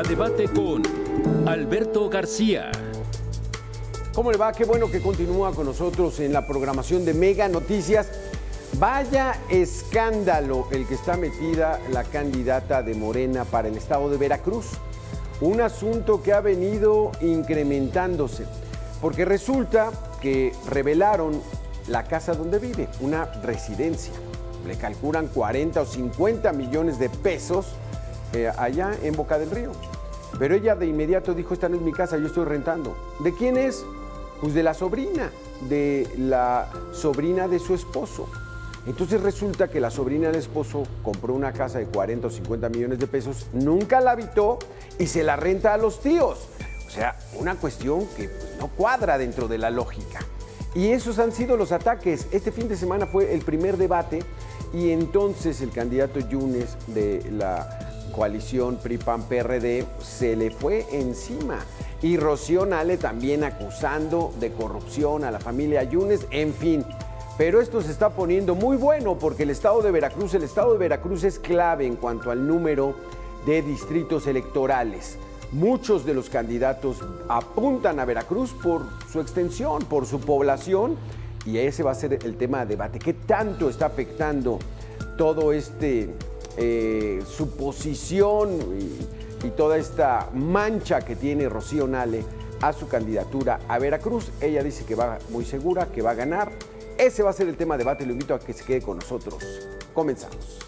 A debate con Alberto García. ¿Cómo le va? Qué bueno que continúa con nosotros en la programación de Mega Noticias. Vaya escándalo el que está metida la candidata de Morena para el estado de Veracruz. Un asunto que ha venido incrementándose, porque resulta que revelaron la casa donde vive, una residencia. Le calculan 40 o 50 millones de pesos allá en Boca del Río. Pero ella de inmediato dijo, esta no es mi casa, yo estoy rentando. ¿De quién es? Pues de la sobrina de su esposo. Entonces resulta que la sobrina del esposo compró una casa de 40 o 50 millones de pesos, nunca la habitó y se la renta a los tíos. O sea, una cuestión que no cuadra dentro de la lógica. Y esos han sido los ataques. Este fin de semana fue el primer debate y entonces el candidato Yunes de la coalición PRI-PAN-PRD se le fue encima. Y Rocío Nale también acusando de corrupción a la familia Yunes, en fin. Pero esto se está poniendo muy bueno porque el estado de Veracruz es clave en cuanto al número de distritos electorales. Muchos de los candidatos apuntan a Veracruz por su extensión, por su población, y ese va a ser el tema de debate. ¿Qué tanto está afectando todo su posición y toda esta mancha que tiene Rocío Nale a su candidatura a Veracruz? Ella dice que va muy segura, que va a ganar. Ese va a ser el tema de debate. Lo invito a que se quede con nosotros. Comenzamos.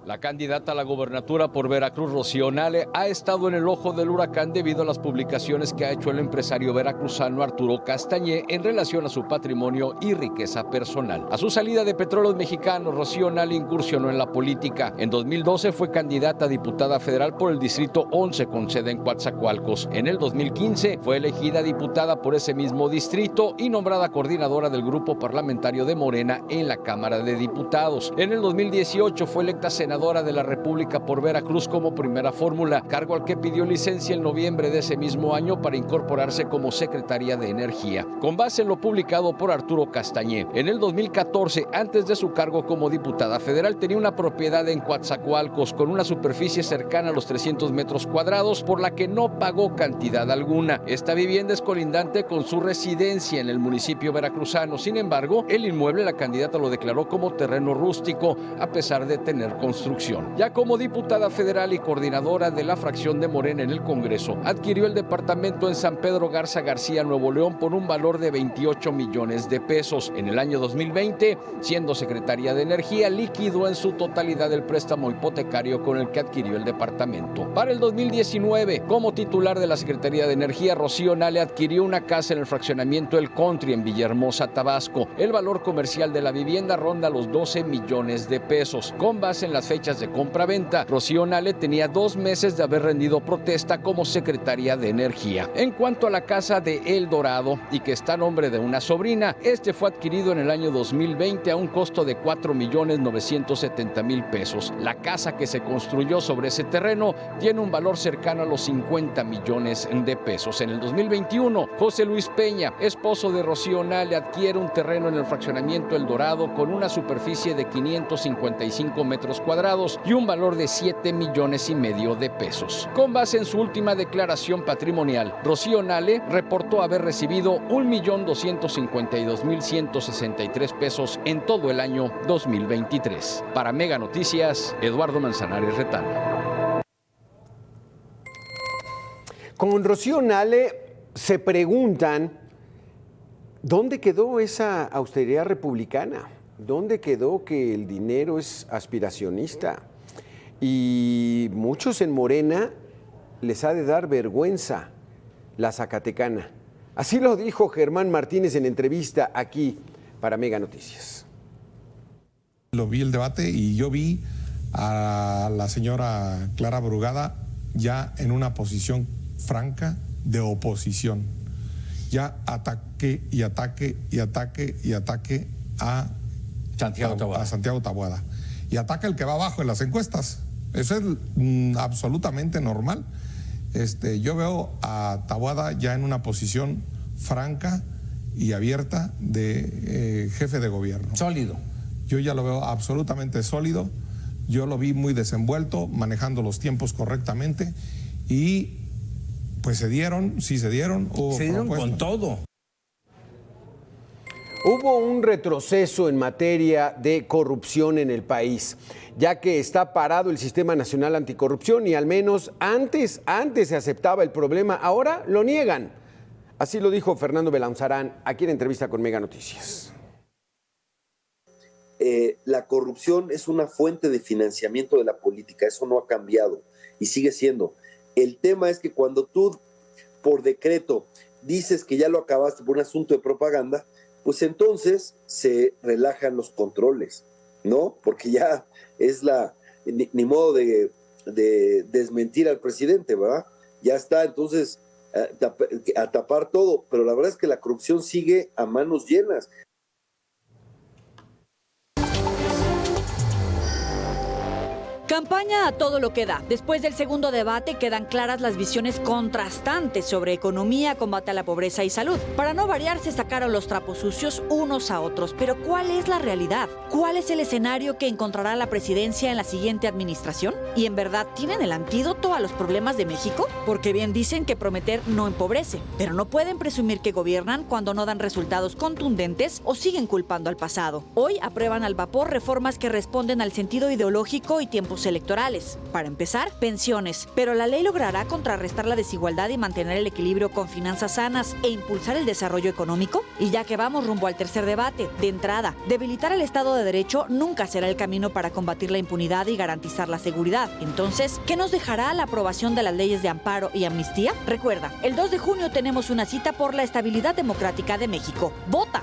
La candidata a la gobernatura por Veracruz, Rocío Nale, ha estado en el ojo del huracán debido a las publicaciones que ha hecho el empresario veracruzano Arturo Castañé en relación a su patrimonio y riqueza personal. A su salida de Petróleos Mexicanos, Rocío Nale incursionó en la política. En 2012 fue candidata a diputada federal por el Distrito 11 con sede en Coatzacoalcos. En el 2015 fue elegida diputada por ese mismo distrito y nombrada coordinadora del grupo parlamentario de Morena en la Cámara de Diputados. En el 2018 fue electa senadora de la República por Veracruz como primera fórmula, cargo al que pidió licencia en noviembre de ese mismo año para incorporarse como secretaria de Energía. Con base en lo publicado por Arturo Castañé, en el 2014, antes de su cargo como diputada federal, tenía una propiedad en Coatzacoalcos con una superficie cercana a los 300 metros cuadrados, por la que no pagó cantidad alguna. Esta vivienda es colindante con su residencia en el municipio veracruzano. Sin embargo, el inmueble la candidata lo declaró como terreno rústico, a pesar de tener construcción. Ya como diputada federal y coordinadora de la fracción de Morena en el Congreso, adquirió el departamento en San Pedro Garza García, Nuevo León, por un valor de 28 millones de pesos. En el año 2020, siendo secretaria de Energía, liquidó en su totalidad el préstamo hipotecario con el que adquirió el departamento. Para el 2019, como titular de la Secretaría de Energía, Rocío Nale adquirió una casa en el fraccionamiento El Country en Villahermosa, Tabasco. El valor comercial de la vivienda ronda los 12 millones de pesos. Con base en las fechas de compra-venta, Rocío Nale tenía 2 meses de haber rendido protesta como secretaria de Energía. En cuanto a la casa de El Dorado, y que está a nombre de una sobrina, este fue adquirido en el año 2020 a un costo de 4,970,000 pesos. La casa que se construyó sobre ese terreno tiene un valor cercano a los 50 millones de pesos. En el 2021, José Luis Peña, esposo de Rocío Nale, adquiere un terreno en el fraccionamiento El Dorado con una superficie de 555 metros cuadrados y un valor de 7,5 millones de pesos. Con base en su última declaración patrimonial, Rocío Nale reportó haber recibido 1,252,163 pesos en todo el año 2023. Para Mega Noticias, Eduardo Manzanares Retana. Con Rocío Nale se preguntan, ¿dónde quedó esa austeridad republicana? ¿Dónde quedó que el dinero es aspiracionista? Y muchos en Morena les ha de dar vergüenza la Zacatecana. Así lo dijo Germán Martínez en entrevista aquí para Mega Noticias. Lo vi el debate y yo vi a la señora Clara Brugada ya en una posición franca de oposición. Ya ataque y ataque y ataque y ataque a Santiago Taboada. Y ataca el que va abajo en las encuestas. Eso es absolutamente normal. Yo veo a Taboada ya en una posición franca y abierta de jefe de gobierno. Sólido. Yo ya lo veo absolutamente sólido. Yo lo vi muy desenvuelto, manejando los tiempos correctamente y pues se dieron con todo. Hubo un retroceso en materia de corrupción en el país, ya que está parado el Sistema Nacional Anticorrupción y al menos antes se aceptaba el problema, ahora lo niegan. Así lo dijo Fernando Belanzarán aquí en entrevista con Mega Noticias. La corrupción es una fuente de financiamiento de la política, eso no ha cambiado y sigue siendo. El tema es que cuando tú por decreto dices que ya lo acabaste por un asunto de propaganda, pues entonces se relajan los controles, ¿no? Porque ya es ni modo de desmentir al presidente, ¿verdad? Ya está, entonces a tapar todo, pero la verdad es que la corrupción sigue a manos llenas. Campaña a todo lo que da. Después del segundo debate quedan claras las visiones contrastantes sobre economía, combate a la pobreza y salud. Para no variar, se sacaron los trapos sucios unos a otros. Pero ¿cuál es la realidad? ¿Cuál es el escenario que encontrará la presidencia en la siguiente administración? ¿Y en verdad tienen el antídoto a los problemas de México? Porque bien dicen que prometer no empobrece, pero no pueden presumir que gobiernan cuando no dan resultados contundentes o siguen culpando al pasado. Hoy aprueban al vapor reformas que responden al sentido ideológico y tiempos electorales. Para empezar, pensiones. Pero la ley logrará contrarrestar la desigualdad y mantener el equilibrio con finanzas sanas e impulsar el desarrollo económico. Y ya que vamos rumbo al tercer debate, de entrada, debilitar el Estado de Derecho nunca será el camino para combatir la impunidad y garantizar la seguridad. Entonces, ¿qué nos dejará la aprobación de las leyes de amparo y amnistía? Recuerda, el 2 de junio tenemos una cita por la estabilidad democrática de México. ¡Vota!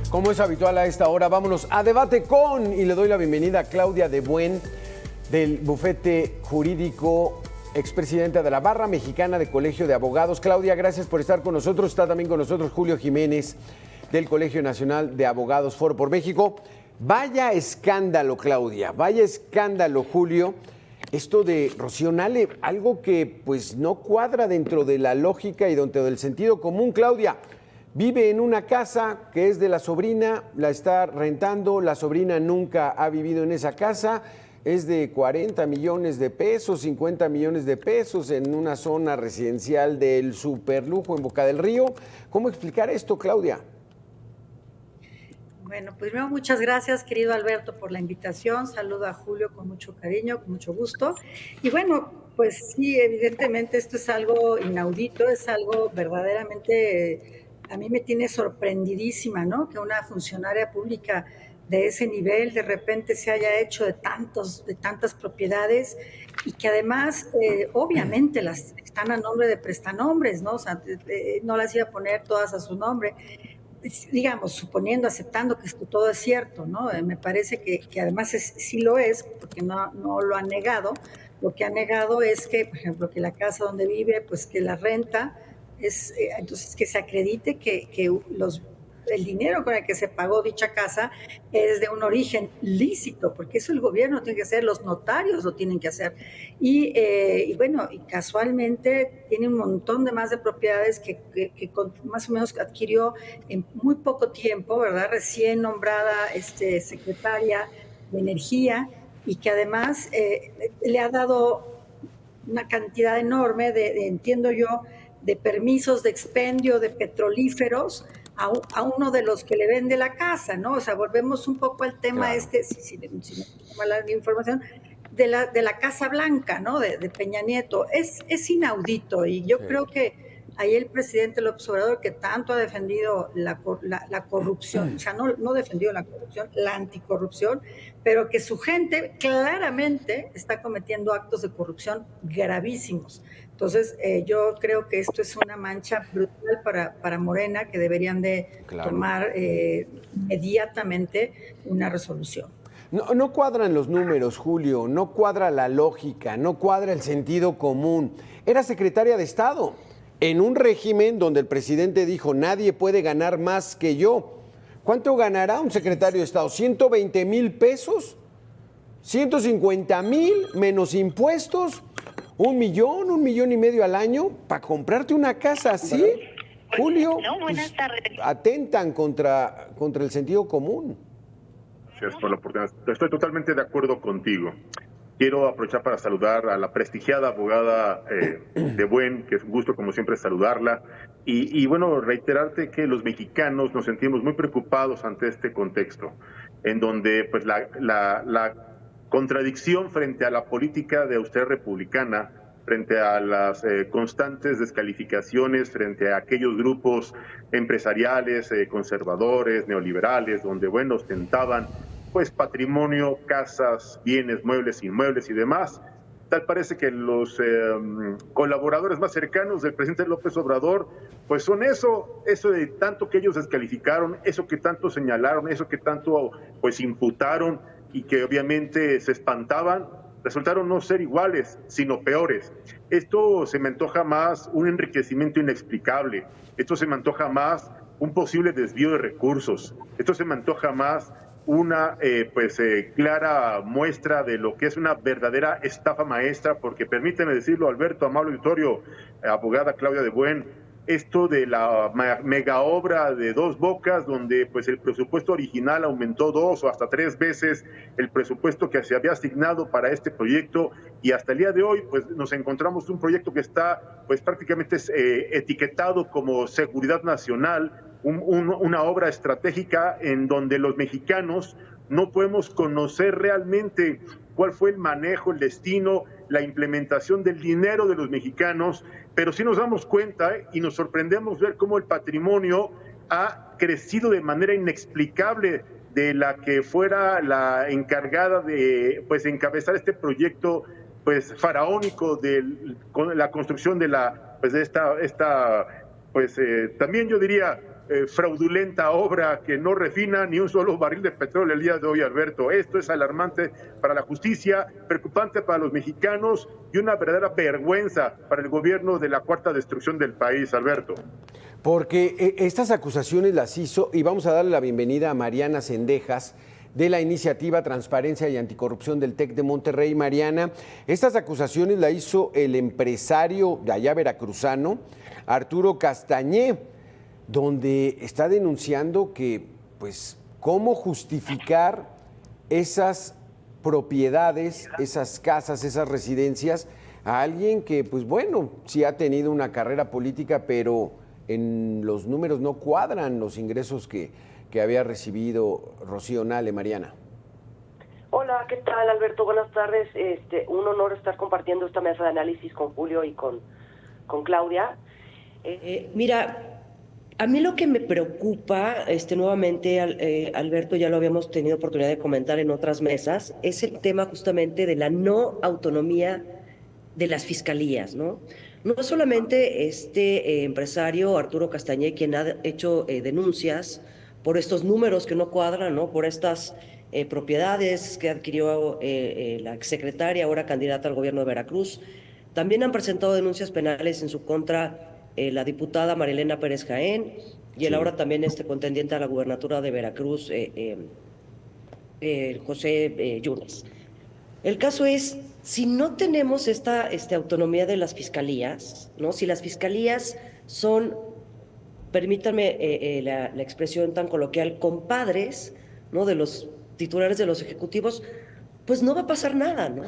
Como es habitual a esta hora, vámonos a Debate con, y le doy la bienvenida a Claudia de Buen, del bufete jurídico, expresidenta de la Barra Mexicana de Colegio de Abogados. Claudia, gracias por estar con nosotros. Está también con nosotros Julio Jiménez, del Colegio Nacional de Abogados Foro por México. Vaya escándalo, Claudia, vaya escándalo, Julio. Esto de Rocío Nale, algo que pues no cuadra dentro de la lógica y dentro del sentido común. Claudia, vive en una casa que es de la sobrina, la está rentando, la sobrina nunca ha vivido en esa casa, es de 40 millones de pesos, 50 millones de pesos en una zona residencial del superlujo en Boca del Río. ¿Cómo explicar esto, Claudia? Bueno, primero muchas gracias, querido Alberto, por la invitación. Saludo a Julio con mucho cariño, con mucho gusto. Y bueno, pues sí, evidentemente esto es algo inaudito, es algo verdaderamente, a mí me tiene sorprendidísima, ¿no? Que una funcionaria pública de ese nivel de repente se haya hecho de tantas propiedades y que además obviamente las están a nombre de prestanombres, ¿no? O sea, no las iba a poner todas a su nombre. Digamos, suponiendo, aceptando que esto todo es cierto, ¿no? Me parece que además sí lo es, porque no lo ha negado. Lo que ha negado es que, por ejemplo, que la casa donde vive, pues que la renta, entonces que se acredite que el dinero con el que se pagó dicha casa es de un origen lícito, porque eso el gobierno tiene que hacer, los notarios lo tienen que hacer. Y bueno, y casualmente tiene un montón de más de propiedades que más o menos adquirió en muy poco tiempo, ¿verdad? Recién nombrada secretaria de Energía, y que además le ha dado una cantidad enorme entiendo yo, de permisos de expendio de petrolíferos a uno de los que le vende la casa, ¿no? O sea, volvemos un poco al tema si me toma la información, de la Casa Blanca, ¿no? De Peña Nieto. Es inaudito, y yo creo que ahí el presidente López Obrador, que tanto ha defendido la corrupción, o sea, no defendió la corrupción, la anticorrupción, pero que su gente claramente está cometiendo actos de corrupción gravísimos. Entonces, yo creo que esto es una mancha brutal para Morena, que deberían de tomar inmediatamente una resolución. No cuadran los números, Julio, no cuadra la lógica, no cuadra el sentido común. Era secretaria de Estado en un régimen donde el presidente dijo, nadie puede ganar más que yo. ¿Cuánto ganará un secretario de Estado? ¿120,000 pesos? ¿150,000 menos impuestos? ¿1 millón y medio al año para comprarte una casa así? Julio, buenas tardes. Atentan contra el sentido común. Gracias por la oportunidad. Estoy totalmente de acuerdo contigo. Quiero aprovechar para saludar a la prestigiada abogada de Buen, que es un gusto como siempre saludarla. Y bueno, reiterarte que los mexicanos nos sentimos muy preocupados ante este contexto, en donde pues la contradicción frente a la política de austeridad republicana, frente a las constantes descalificaciones, frente a aquellos grupos empresariales, conservadores, neoliberales, donde, bueno, ostentaban pues patrimonio, casas, bienes, muebles, inmuebles y demás, Tal parece que los colaboradores más cercanos del presidente López Obrador, pues son eso de tanto que ellos descalificaron, eso que tanto señalaron, eso que tanto pues imputaron y que obviamente se espantaban, resultaron no ser iguales, sino peores. Esto se me antoja más un enriquecimiento inexplicable, esto se me antoja más un posible desvío de recursos, esto se me antoja más una clara muestra de lo que es una verdadera estafa maestra, porque permíteme decirlo, Alberto, amable auditorio, abogada Claudia de Buen, esto de la mega obra de Dos Bocas, donde pues el presupuesto original aumentó 2 o hasta 3 veces el presupuesto que se había asignado para este proyecto, y hasta el día de hoy pues nos encontramos un proyecto que está pues prácticamente etiquetado como seguridad nacional, una obra estratégica en donde los mexicanos no podemos conocer realmente cuál fue el manejo, el destino, la implementación del dinero de los mexicanos, pero sí nos damos cuenta y nos sorprendemos ver cómo el patrimonio ha crecido de manera inexplicable de la que fuera la encargada de pues encabezar este proyecto pues faraónico de la construcción de esta también yo diría fraudulenta obra que no refina ni un solo barril de petróleo el día de hoy, Alberto. Esto es alarmante para la justicia, preocupante para los mexicanos y una verdadera vergüenza para el gobierno de la cuarta destrucción del país, Alberto. Porque estas acusaciones las hizo, y vamos a darle la bienvenida a Mariana Cendejas, de la iniciativa Transparencia y Anticorrupción del TEC de Monterrey. Mariana, estas acusaciones la hizo el empresario de allá veracruzano, Arturo Castañé, donde está denunciando que, pues, cómo justificar esas propiedades, esas casas, esas residencias a alguien que, pues bueno, sí ha tenido una carrera política, pero en los números no cuadran los ingresos que había recibido Rocío Nale. Mariana. Hola, ¿qué tal, Alberto? Buenas tardes. Un honor estar compartiendo esta mesa de análisis con Julio y con Claudia. Mira, a mí lo que me preocupa, nuevamente, Alberto, ya lo habíamos tenido oportunidad de comentar en otras mesas, es el tema justamente de la no autonomía de las fiscalías, ¿no? No solamente empresario Arturo Castañé, quien ha hecho denuncias por estos números que no cuadran, ¿no? Por estas propiedades que adquirió la exsecretaria, ahora candidata al gobierno de Veracruz. También han presentado denuncias penales en su contra la diputada Marilena Pérez Jaén y el ahora también contendiente a la gubernatura de Veracruz, José Yunes. El caso es, si no tenemos esta autonomía de las fiscalías, ¿no? Si las fiscalías son, permítanme la expresión tan coloquial, compadres, ¿no? De los titulares de los ejecutivos, pues no va a pasar nada, ¿no?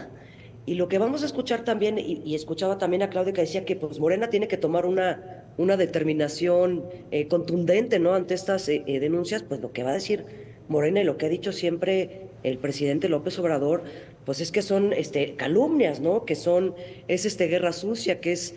Y lo que vamos a escuchar también, y escuchaba también a Claudia que decía que pues Morena tiene que tomar una determinación contundente, ¿no? Ante estas denuncias, pues lo que va a decir Morena y lo que ha dicho siempre el presidente López Obrador, pues es que son calumnias, ¿no? Que es guerra sucia, que es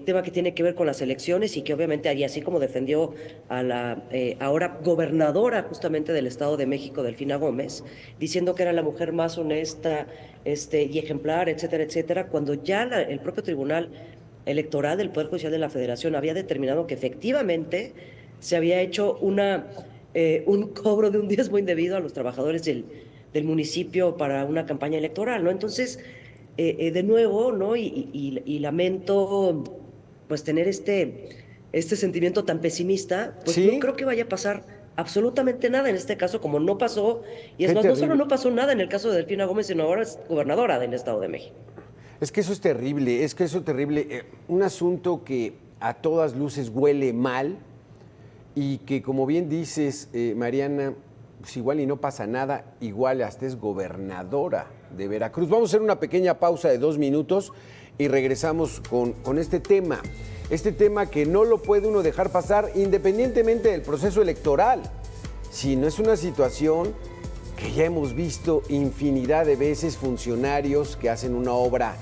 tema que tiene que ver con las elecciones y que obviamente, y así como defendió a la ahora gobernadora justamente del Estado de México, Delfina Gómez, diciendo que era la mujer más honesta y ejemplar, etcétera, etcétera, cuando ya el propio Tribunal Electoral del Poder Judicial de la Federación había determinado que efectivamente se había hecho un cobro de un diezmo indebido a los trabajadores del municipio para una campaña electoral, ¿no? Entonces, de nuevo, ¿no? Y lamento pues tener este sentimiento tan pesimista, pues ¿sí? No creo que vaya a pasar absolutamente nada en este caso, como no pasó, y es más, no solo no pasó nada en el caso de Delfina Gómez, sino ahora es gobernadora del Estado de México. Es que eso es terrible, un asunto que a todas luces huele mal y que, como bien dices, Mariana, pues igual y no pasa nada, igual hasta es gobernadora de Veracruz. Vamos a hacer una pequeña pausa de 2 minutos y regresamos con este tema que no lo puede uno dejar pasar independientemente del proceso electoral, sino es una situación que ya hemos visto infinidad de veces, funcionarios que hacen una obra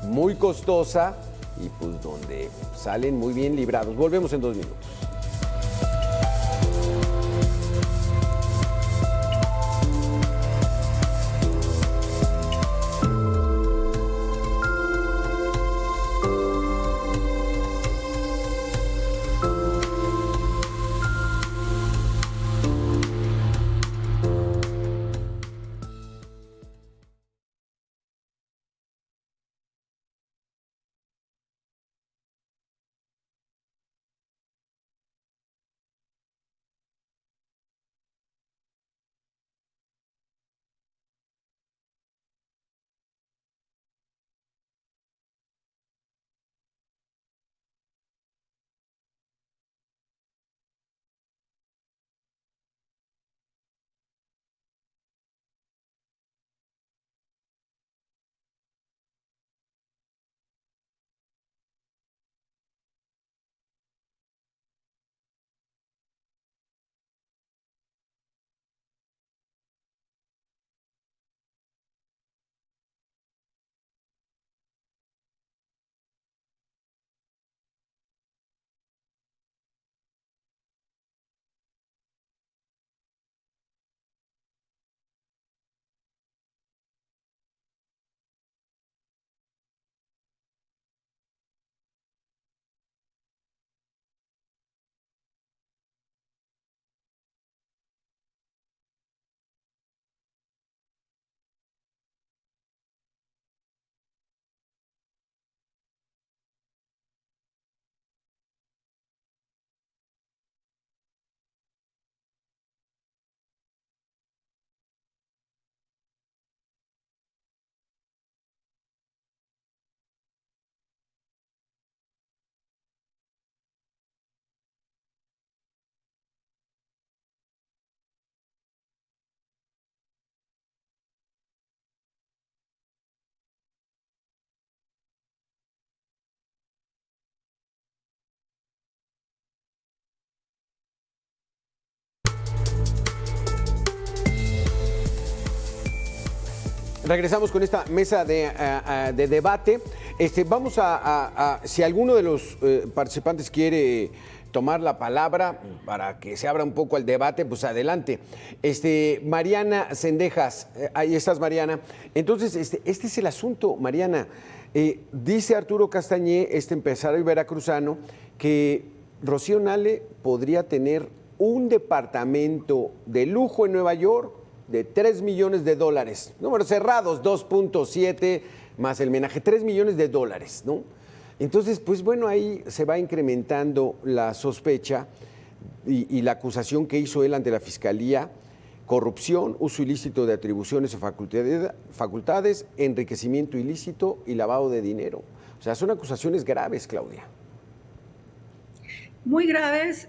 muy costosa y pues donde salen muy bien librados. Volvemos en 2 minutos. Regresamos con esta mesa de debate. Vamos si alguno de los participantes quiere tomar la palabra para que se abra un poco el debate, pues adelante. Mariana Cendejas, ahí estás, Mariana. Entonces, este es el asunto, Mariana. Dice Arturo Castañé, empresario veracruzano, que Rocío Nale podría tener un departamento de lujo en Nueva York de $3 millones. Números cerrados, 2.7 más el menaje, $3 millones, ¿no? Entonces, pues bueno, ahí se va incrementando la sospecha y la acusación que hizo él ante la Fiscalía: corrupción, uso ilícito de atribuciones o facultades, enriquecimiento ilícito y lavado de dinero. O sea, son acusaciones graves, Claudia. Muy graves,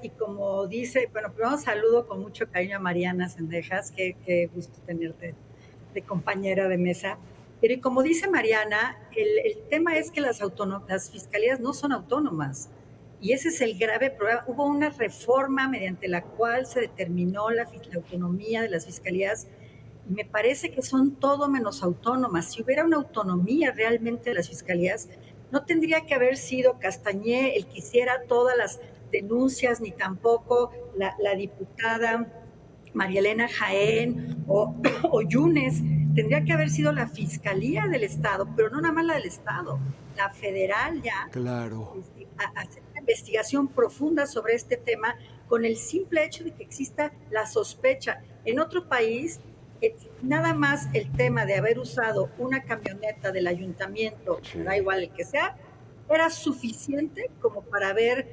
y como dice, bueno, primero saludo con mucho cariño a Mariana Cendejas, qué gusto tenerte de compañera de mesa. Pero y como dice Mariana, el tema es que las fiscalías no son autónomas, y ese es el grave problema. Hubo una reforma mediante la cual se determinó la autonomía de las fiscalías, y me parece que son todo menos autónomas. Si hubiera una autonomía realmente de las fiscalías, no tendría que haber sido Castañé el que hiciera todas las denuncias, ni tampoco la diputada María Elena Jaén o Yunes. Tendría que haber sido la Fiscalía del Estado, pero no nada más la del Estado, la federal ya. Claro. Hacer una investigación profunda sobre este tema con el simple hecho de que exista la sospecha. En otro país, nada más el tema de haber usado una camioneta del ayuntamiento, sí, da igual el que sea, era suficiente como para haber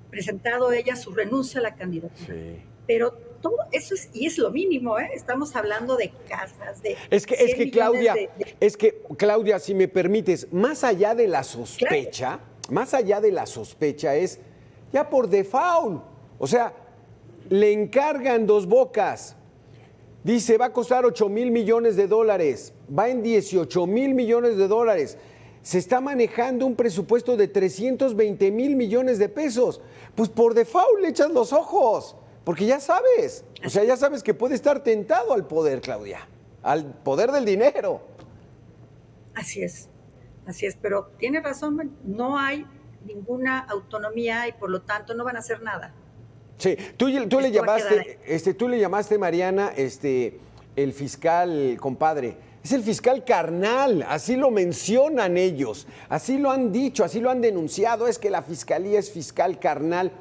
presentado ella su renuncia a la candidatura. Sí. Pero todo eso es lo mínimo, ¿eh? Estamos hablando de casas, de... Es que Claudia, si me permites, más allá de la sospecha, es ya por default. O sea, le encargan Dos Bocas. Dice, va a costar $8,000 millones, va en $18,000 millones. Se está manejando un presupuesto de $320,000 millones. Pues por default le echas los ojos, porque ya sabes. O sea, ya sabes que puede estar tentado al poder, Claudia, al poder del dinero. Así es, pero tiene razón, no hay ninguna autonomía y por lo tanto no van a hacer nada. Sí, tú le llamaste, Mariana, el fiscal compadre. Es el fiscal carnal, así lo mencionan ellos, así lo han dicho, así lo han denunciado, es que la fiscalía es fiscal carnal.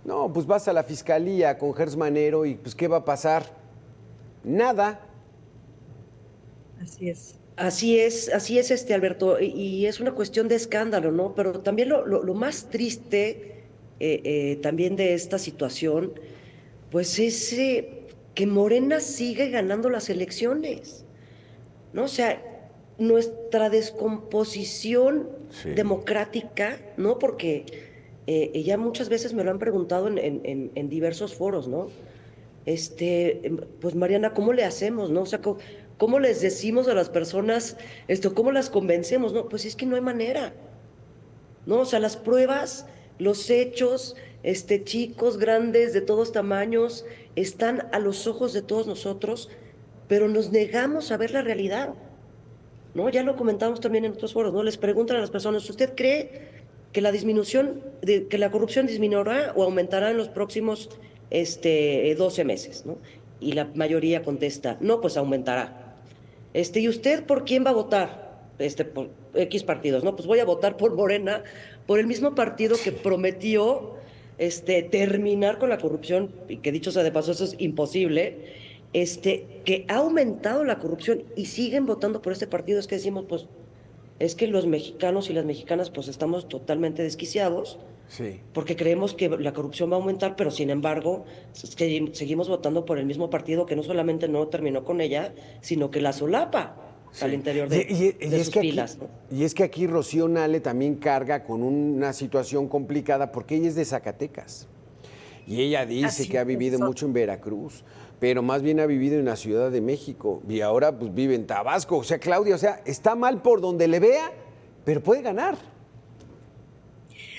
No, pues vas a la fiscalía con Gers Manero y pues ¿qué va a pasar? Nada. Así es, Alberto, y es una cuestión de escándalo, ¿no? Pero también lo más triste también de esta situación, pues es que Morena sigue ganando las elecciones, ¿no? O sea, nuestra descomposición democrática, ¿no? Porque ya muchas veces me lo han preguntado en diversos foros, ¿no? Pues Mariana, ¿cómo le hacemos, no? O sea, ¿cómo les decimos a las personas esto? ¿Cómo las convencemos? No, pues es que no hay manera, ¿no? O sea, las pruebas, los hechos, chicos, grandes, de todos tamaños, están a los ojos de todos nosotros, pero nos negamos a ver la realidad, ¿no? Ya lo comentamos también en otros foros, ¿no? Les preguntan a las personas, ¿usted cree que que la corrupción disminuirá o aumentará en los próximos 12 meses, ¿no? Y la mayoría contesta, no, pues aumentará. ¿Y usted por quién va a votar? Por X partidos, ¿no? Pues voy a votar por Morena, por el mismo partido que prometió terminar con la corrupción, y que dicho sea de paso, eso es imposible, que ha aumentado la corrupción y siguen votando por este partido. Es que decimos, pues, es que los mexicanos y las mexicanas, pues, estamos totalmente desquiciados, sí, porque creemos que la corrupción va a aumentar, pero sin embargo, seguimos votando por el mismo partido que no solamente no terminó con ella, sino que la solapa. Sí. Al interior de sus filas, ¿no? Y es que aquí Rocío Nale también carga con una situación complicada porque ella es de Zacatecas. Y ella dice que ha vivido mucho en Veracruz, pero más bien ha vivido en la Ciudad de México y ahora pues vive en Tabasco. O sea, Claudia, está mal por donde le vea, pero puede ganar.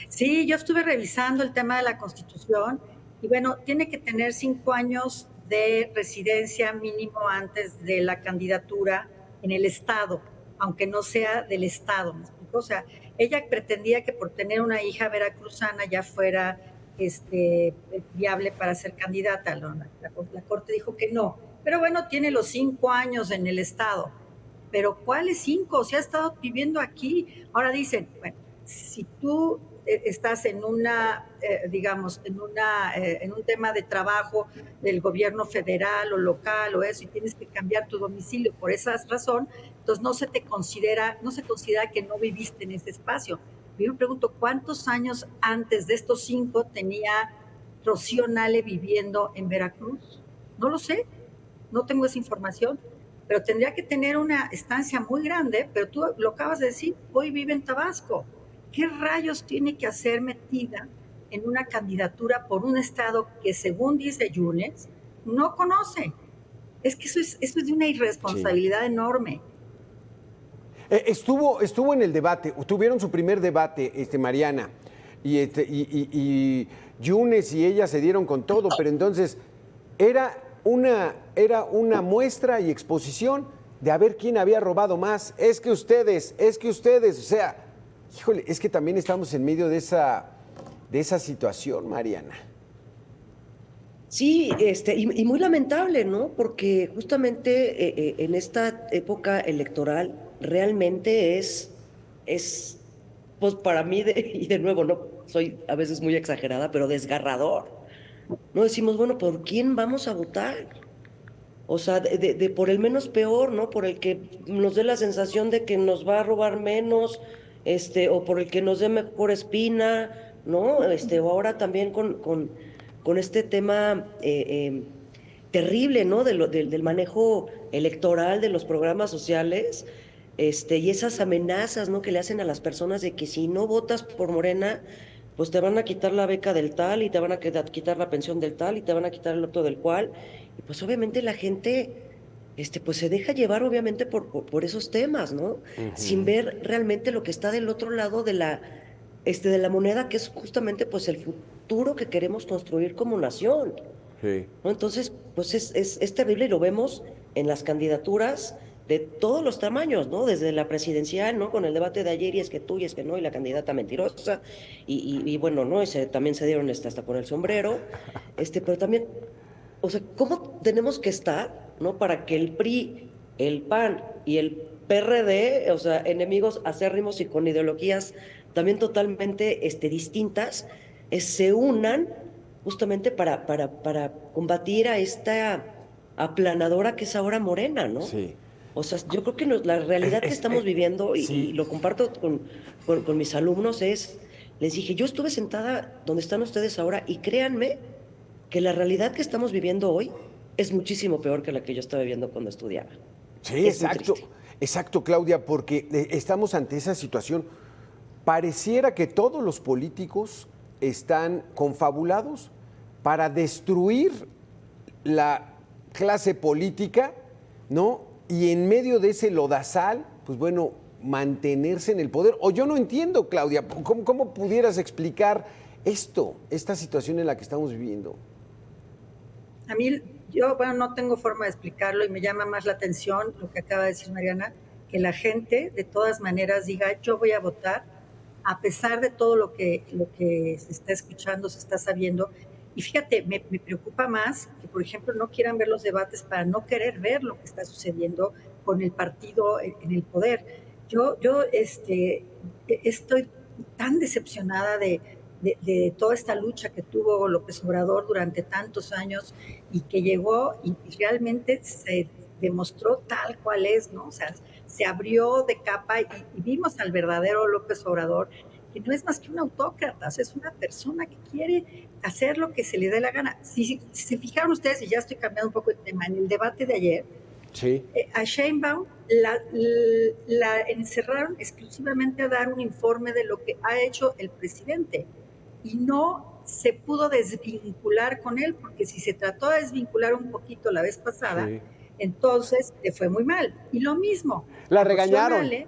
Sí, yo estuve revisando el tema de la Constitución y bueno, tiene que tener 5 años de residencia mínimo antes de la candidatura en el Estado, aunque no sea del Estado, ¿me explico? O sea, ella pretendía que por tener una hija veracruzana ya fuera viable para ser candidata. La Corte dijo que no. Pero bueno, tiene los 5 años en el Estado. Pero ¿cuáles 5? O sea, ha estado viviendo aquí. Ahora dicen, bueno, si tú estás en una, digamos, en un tema de trabajo del gobierno federal o local o eso, y tienes que cambiar tu domicilio por esa razón, entonces no se considera que no viviste en ese espacio. Yo me pregunto, ¿cuántos años antes de estos 5 tenía Rocío Nale viviendo en Veracruz? No lo sé, no tengo esa información, pero tendría que tener una estancia muy grande, pero tú lo acabas de decir, hoy vive en Tabasco. ¿Qué rayos tiene que hacer metida en una candidatura por un estado que, según dice Yunes, no conoce? Es que eso es de una irresponsabilidad enorme. Estuvo en el debate, tuvieron su primer debate, Mariana, y Yunes y ella se dieron con todo, pero entonces era una muestra y exposición de a ver quién había robado más. Es que ustedes, o sea, híjole, es que también estamos en medio de esa situación, Mariana. Sí, y muy lamentable, ¿no? Porque justamente en esta época electoral realmente es pues para mí, y de nuevo, no soy a veces muy exagerada, pero desgarrador. No decimos, bueno, ¿por quién vamos a votar? O sea, por el menos peor, ¿no? Por el que nos dé la sensación de que nos va a robar menos, o por el que nos dé mejor espina, ¿no? O ahora también con este tema terrible, ¿no? Del manejo electoral de los programas sociales, y esas amenazas, ¿no? Que le hacen a las personas de que si no votas por Morena, pues te van a quitar la beca del tal y te van a quitar la pensión del tal y te van a quitar el otro del cual. Y pues obviamente la gente pues se deja llevar obviamente por esos temas, ¿no? Sin ver realmente lo que está del otro lado de la moneda, que es justamente pues el futuro que queremos construir como nación. Sí. ¿No? Entonces, pues es terrible y lo vemos en las candidaturas de todos los tamaños, ¿no? Desde la presidencial, ¿no? Con el debate de ayer, y es que tú, y es que no, y la candidata mentirosa, y bueno, ¿no? También se dieron hasta con el sombrero, pero también, o sea, ¿cómo tenemos que estar, ¿no? Para que el PRI, el PAN y el PRD, o sea, enemigos acérrimos y con ideologías también totalmente distintas, se unan justamente para combatir a esta aplanadora que es ahora Morena, ¿no? Sí. O sea, yo creo que la realidad que estamos viviendo, y lo comparto con mis alumnos, les dije, yo estuve sentada donde están ustedes ahora y créanme que la realidad que estamos viviendo hoy es muchísimo peor que la que yo estaba viviendo cuando estudiaba. Sí, exacto, Claudia, porque estamos ante esa situación. Pareciera que todos los políticos están confabulados para destruir la clase política, ¿no? Y en medio de ese lodazal, pues bueno, mantenerse en el poder. O yo no entiendo, Claudia, ¿cómo pudieras explicar esta situación en la que estamos viviendo? A mí, yo no tengo forma de explicarlo y me llama más la atención lo que acaba de decir Mariana, que la gente de todas maneras diga, yo voy a votar, a pesar de todo lo que se está escuchando, se está sabiendo. Y fíjate, me preocupa más que, por ejemplo, no quieran ver los debates para no querer ver lo que está sucediendo con el partido en el poder. Yo estoy tan decepcionada de toda esta lucha que tuvo López Obrador durante tantos años y que llegó y realmente se demostró tal cual es, ¿no? O sea, se abrió de capa y vimos al verdadero López Obrador, que no es más que un autócrata, o sea, es una persona que quiere hacer lo que se le dé la gana. Si se fijaron ustedes, y ya estoy cambiando un poco de tema, en el debate de ayer, sí. A Sheinbaum la encerraron exclusivamente a dar un informe de lo que ha hecho el presidente y no se pudo desvincular con él, porque si se trató de desvincular un poquito la vez pasada, sí, entonces le fue muy mal. Y lo mismo. La regañaron. Nale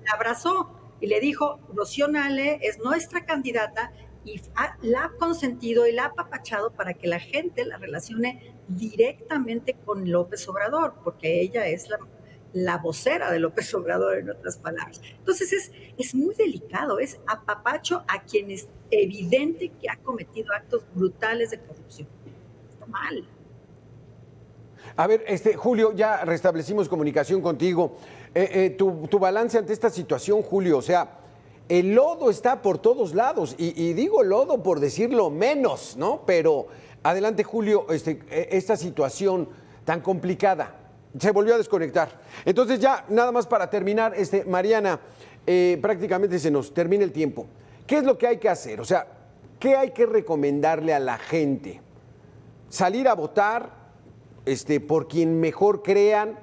la abrazó y le dijo, Rocío Nale es nuestra candidata y la ha consentido y la ha apapachado para que la gente la relacione directamente con López Obrador, porque ella es la vocera de López Obrador, en otras palabras. Entonces es muy delicado, es apapacho a quien es evidente que ha cometido actos brutales de corrupción. Está mal. A ver, Julio, ya restablecimos comunicación contigo. Tu balance ante esta situación, Julio, o sea, el lodo está por todos lados, y digo lodo por decirlo menos, ¿no? Pero adelante, Julio, esta situación tan complicada. Se volvió a desconectar. Entonces ya, nada más para terminar, Mariana, prácticamente se nos termina el tiempo. ¿Qué es lo que hay que hacer? O sea, ¿qué hay que recomendarle a la gente? Salir a votar por quien mejor crean.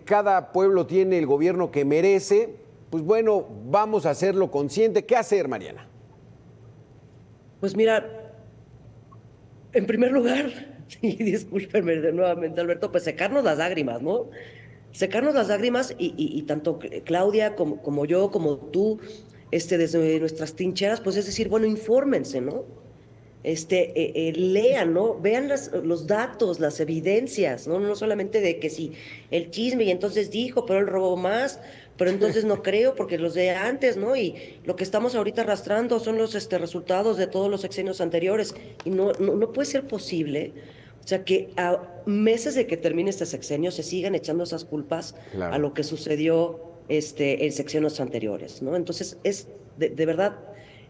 Cada pueblo tiene el gobierno que merece. Pues bueno, vamos a hacerlo consciente. ¿Qué hacer, Mariana? Pues mira, en primer lugar, y discúlpenme nuevamente, Alberto, pues secarnos las lágrimas, ¿no? Secarnos las lágrimas y tanto Claudia como yo, como tú, desde nuestras trincheras, pues es decir, bueno, infórmense, ¿no? Lean, ¿no? Vean los datos, las evidencias, ¿no? No solamente de que sí, el chisme y entonces dijo, pero él robó más, pero entonces no creo porque los de antes, ¿no? Y lo que estamos ahorita arrastrando son los resultados de todos los sexenios anteriores y no puede ser posible. O sea, que a meses de que termine este sexenio se sigan echando esas culpas a lo que sucedió en sexenios anteriores, ¿no? Entonces, es de verdad,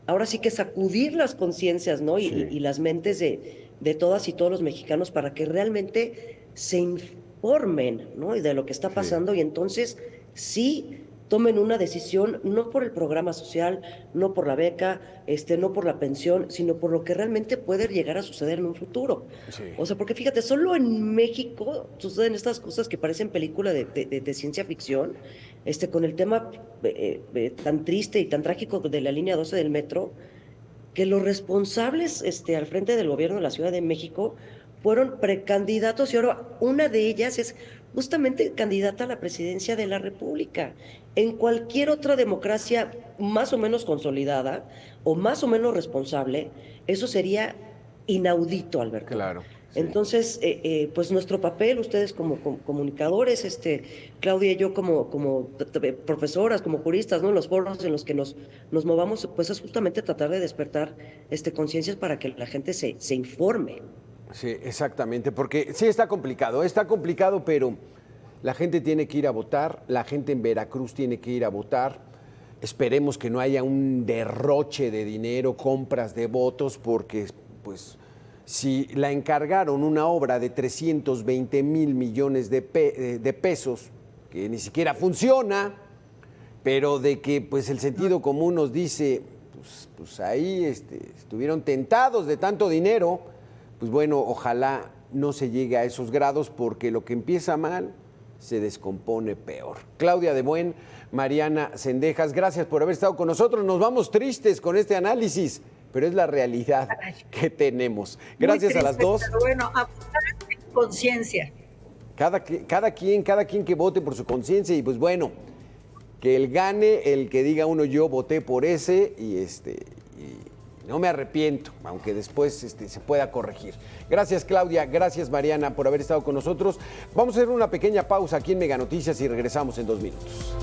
ahora sí que sacudir las conciencias, ¿no? Y las mentes de todas y todos los mexicanos para que realmente se informen, ¿no? Y de lo que está pasando y entonces sí tomen una decisión, no por el programa social, no por la beca, no por la pensión, sino por lo que realmente puede llegar a suceder en un futuro. Sí. O sea, porque fíjate, solo en México suceden estas cosas que parecen película de ciencia ficción, con el tema tan triste y tan trágico de la línea 12 del metro, que los responsables al frente del gobierno de la Ciudad de México fueron precandidatos y ahora una de ellas es justamente candidata a la presidencia de la República. En cualquier otra democracia más o menos consolidada o más o menos responsable, eso sería inaudito, Alberto. Claro. Sí. Entonces, pues nuestro papel, ustedes como comunicadores, Claudia y yo como profesoras, como juristas, ¿no? En los foros en los que nos movamos, pues es justamente tratar de despertar conciencias para que la gente se informe. Sí, exactamente, porque sí está complicado, pero la gente tiene que ir a votar, la gente en Veracruz tiene que ir a votar. Esperemos que no haya un derroche de dinero, compras de votos, porque pues si la encargaron una obra de 320,000 millones de pesos, que ni siquiera funciona, pero de que pues el sentido común nos dice, pues ahí estuvieron tentados de tanto dinero. Pues bueno, ojalá no se llegue a esos grados porque lo que empieza mal se descompone peor. Claudia de Buen, Mariana Cendejas, gracias por haber estado con nosotros. Nos vamos tristes con este análisis, pero es la realidad que tenemos. Gracias a las dos. Pero bueno, a conciencia. Cada quien que vote por su conciencia y pues bueno, que él gane el que diga uno yo voté por ese y no me arrepiento, aunque después se pueda corregir. Gracias, Claudia, gracias, Mariana, por haber estado con nosotros. Vamos a hacer una pequeña pausa aquí en Mega Noticias y regresamos en 2 minutos.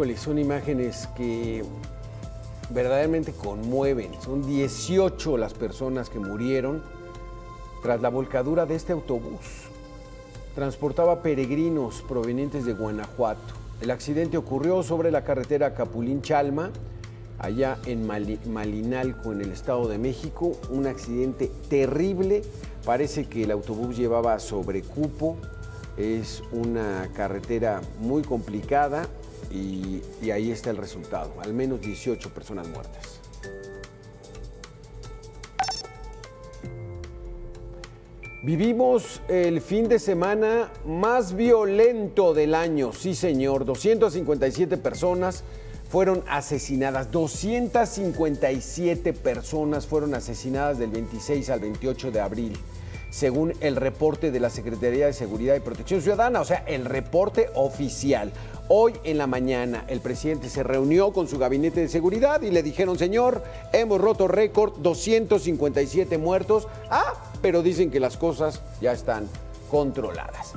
Híjole, son imágenes que verdaderamente conmueven. Son 18 las personas que murieron tras la volcadura de este autobús. Transportaba peregrinos provenientes de Guanajuato. El accidente ocurrió sobre la carretera Capulín-Chalma, allá en Malinalco, en el Estado de México. Un accidente terrible. Parece que el autobús llevaba sobrecupo. Es una carretera muy complicada y ahí está el resultado. Al menos 18 personas muertas. Vivimos el fin de semana más violento del año. Sí, señor. 257 personas fueron asesinadas. 257 personas fueron asesinadas del 26 al 28 de abril. Según el reporte de la Secretaría de Seguridad y Protección Ciudadana, o sea, el reporte oficial. Hoy en la mañana el presidente se reunió con su gabinete de seguridad y le dijeron, señor, hemos roto récord, 257 muertos. Pero dicen que las cosas ya están controladas.